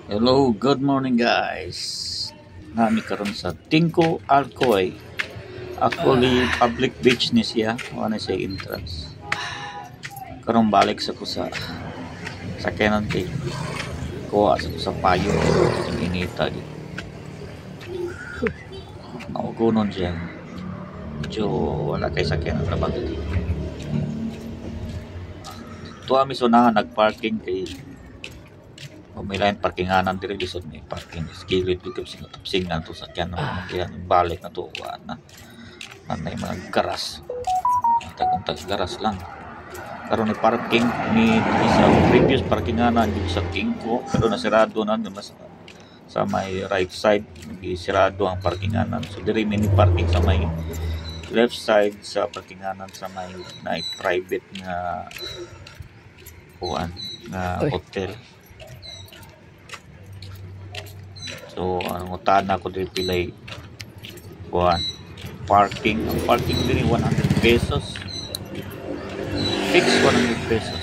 Hello, good morning guys. Nami karon sa Tingko Alcoy. Actually, public beach ni siya. Wala siya entrance. Karon balik sa kusa. Sakyanan kay kuha sa kusa payo. Inita di. Naugunon siya. Medyo wala kay sakyanan na bago di. Tuwa mi sunahan nagparking kay may lain parkinganan diri lisod may parking skillet dito singan to sakyan yan balik na to na nanay mga garas tag garas lang karon ni parking ni isa previous parkinganan dito sa Tingko pero nasirado na doon sa may right side nagisirado ang parkinganan so diri mini parking sa may left side sa parkinganan sa may na private nga kuan nga hotel. So, ang utana ko dito pilay kuhan parking. Ang parking dito 100 pesos. Fix 100 pesos.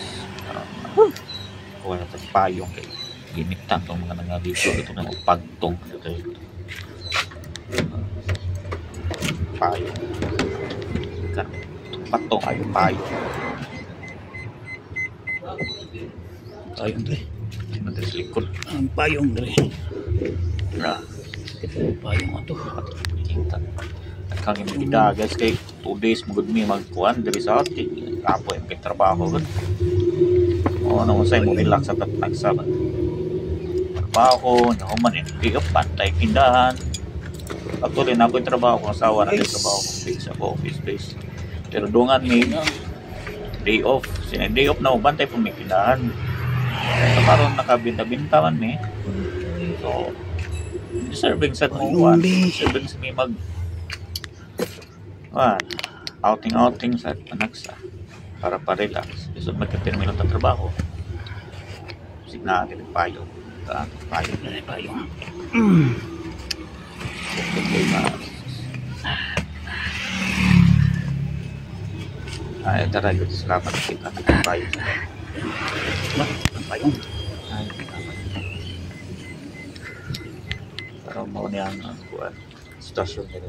Kuha na ito payong kay gimitan itong mga nangalito. Ito na pagtong. Payong. Patong ay payong. Payong dito. Ito sa likod. Ang payong dito. Nah, payong ato. Kita. Kang yung mga guys kay 2 days magud mi magkuan diri sa atin. Apo yung trabaho gud. O ano say mo relax sa nagsabat. Trabaho, nya human hindi pantay tindahan. Actually na ko trabaho ko asawa na trabaho ko sa office space. Pero dungan mi day off. Sinay day off na bantay po may tindahan. Kaya karon nakabinta-bintawan mi. So serving sa tuwan, serving sa may mag outing sa panagsa para pa-relax. So magka-termino ng trabaho. Signa natin payo. Payo na payo. Ay, tara yun. Salamat kita ng payo. Payo. Ay, pero mo niya ang stasyon nila.